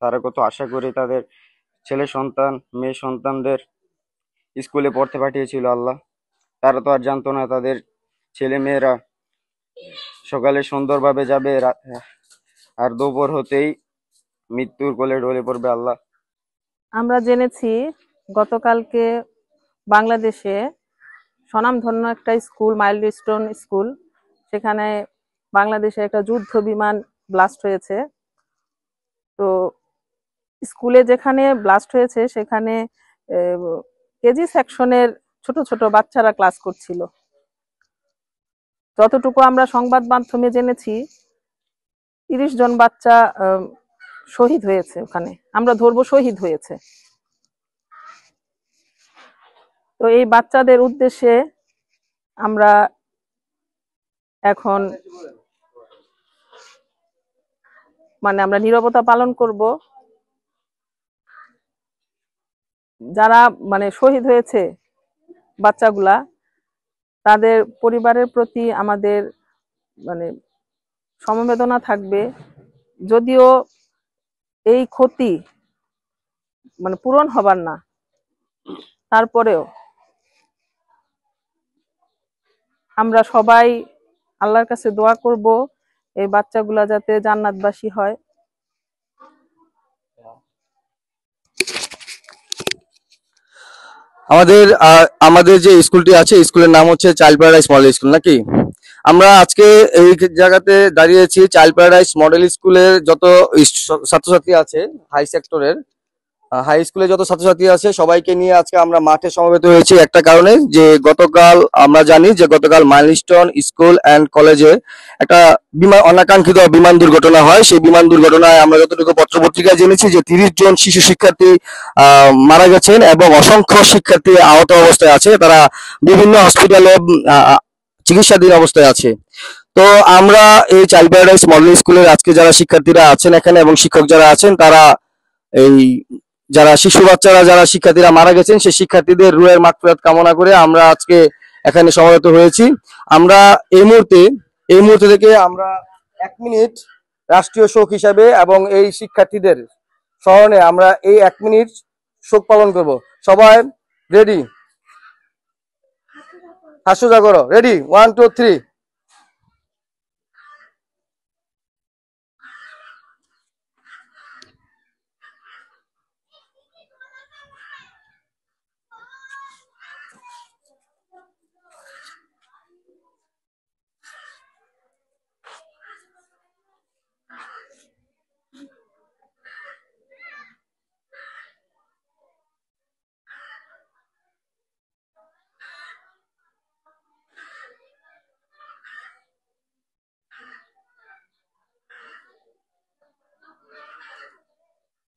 তারা কত আশা করে তাদের ছেলে সন্তান মেয়ে সন্তানদের স্কুলে পড়তে পাঠিয়েছিল আল্লাহ। তারা তো আর জানতো না তাদের ছেলে মেয়েরা সকালে সুন্দরভাবে যাবে, আর দুপুর হতেই মৃত্যুর কোলে ঢলে পড়বে আল্লাহ। আমরা জেনেছি গতকালকে বাংলাদেশে স্বনামধন্য একটা স্কুল, মাইলস্টোন স্কুল, সেখানে বাংলাদেশে একটা যুদ্ধ বিমান ব্লাস্ট হয়েছে। তো স্কুলে যেখানে ব্লাস্ট হয়েছে সেখানে কেজি সেকশনের ছোট ছোট বাচ্চারা ক্লাস করছিল। যতটুকু আমরা সংবাদ মাধ্যমে জেনেছি 30 জন বাচ্চা শহীদ হয়েছে, ওখানে আমরা ধরবো শহীদ হয়েছে। তো এই বাচ্চাদের উদ্দেশ্যে আমরা এখন আমরা নীরবতা পালন করব। যারা শহীদ হয়েছে বাচ্চাগুলা, তাদের পরিবারের প্রতি আমাদের সমবেদনা থাকবে। যদিও এই ক্ষতি পূরণ হবার না, তারপরেও আমরা সবাই আল্লাহর কাছে দোয়া করব এই বাচ্চাগুলা যাতে জান্নাতবাসী হয়। আমাদের আমাদের যে স্কুলটি আছে, স্কুলের নাম হচ্ছে চাইল্ড প্যারাডাইস মডেল স্কুল, নাকি? আমরা আজকে এই জায়গাতে দাঁড়িয়েছি চাইল্ড প্যারাডাইস মডেল স্কুলের যত ছাত্রছাত্রী আছে, হাই সেক্টরের হাই স্কুলে যত ছাত্রছাত্রী আছে সবাইকে নিয়ে আজকে আমরা মাঠে সমবেত হয়েছি একটা কারণে, যে গতকাল আমরা জানি যে গতকাল মাইলস্টোন স্কুল অ্যান্ড কলেজে একটা অনাকাঙ্ক্ষিত বিমান দুর্ঘটনা হয়। সেই বিমান দুর্ঘটনায় আমরা যতটুকু পত্রপত্রিকায় জেনেছি যে 30 জন শিশু শিক্ষার্থী মারা গেছেন এবং অসংখ্য শিক্ষার্থী আহত অবস্থায় আছে। তারা বিভিন্ন হসপিটালে চিকিৎসাধীন অবস্থায় আছে। তো আমরা এই চাইল্ড প্যারাডাইস মডেল স্কুলের আজকে যারা শিক্ষার্থীরা আছেন এখানে এবং শিক্ষক যারা আছেন, তারা এই যারা শিশু বাচ্চারা যারা শিক্ষার্থীরা মারা গেছেন সেই শিক্ষার্থীদের রুহের মাগফিরাত কামনা করে আমরা আজকে এখানে সমবেত হয়েছি। আমরা এই মুহূর্তে থেকে আমরা 1 মিনিট রাষ্ট্রীয় শোক হিসাবে এবং এই শিক্ষার্থীদের স্মরণে আমরা এই 1 মিনিট শোক পালন করব। সবাই রেডি? হাস্য করো, রেডি? 1 2 3।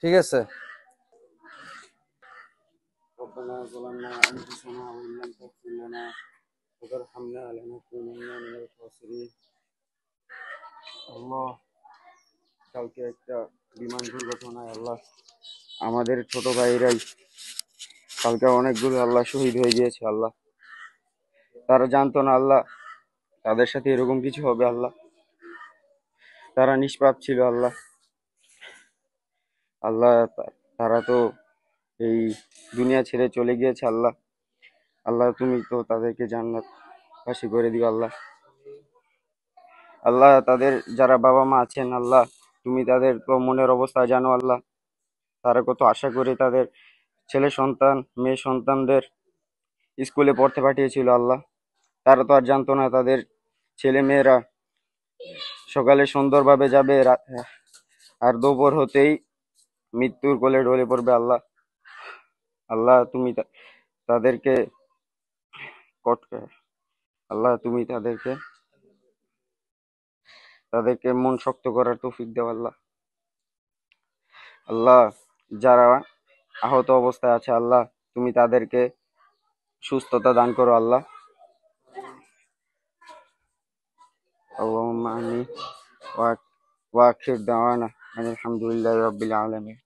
ঠিক আছে। ربنا ظلمنا أنفسنا وإن لم تغفر لنا وترحمنا لنكونن من الخاسرين। আল্লাহ, কালকে একটা বিমান দুর্ঘটনায় আল্লাহ আমাদের ছোট ভাইরাই কালকে অনেকগুলো আল্লাহ শহীদ হয়ে গিয়েছে আল্লাহ। তারা জানতো না আল্লাহ তাদের সাথে এরকম কিছু হবে আল্লাহ। তারা নিষ্পাপ ছিল আল্লাহ। আল্লাহ, তারা তো এই দুনিয়া ছেড়ে চলে গিয়েছে আল্লাহ। আল্লাহ, তুমি তো তাদেরকে জান্নাতবাসী করে দিও আল্লাহ। আল্লাহ, তাদের যারা বাবা মা আছেন আল্লাহ, তুমি তাদের তো মনের অবস্থা জানো আল্লাহ। তারা কত আশা করে তাদের ছেলে সন্তান মেয়ে সন্তানদের স্কুলে পড়তে পাঠিয়েছিল আল্লাহ। তারা তো আর জানতো না তাদের ছেলে মেয়েরা সকালে সুন্দরভাবে যাবে, আর দুপুর হতেই মৃত্যুর কোলে ঢলে পড়বে আল্লাহ। আল্লাহ, তুমি তাদেরকে আল্লাহ, তুমি তাদেরকে মন শক্ত করার তৌফিক দাও আল্লাহ। আল্লাহ, যারা আহত অবস্থায় আছে আল্লাহ, তুমি তাদেরকে সুস্থতা দান করো আল্লাহ। আল্লাহুম্মা আমিন। ওয়া আখির দাওয়ানা আলহামদুলিল্লাহি রাব্বিল আলামিন।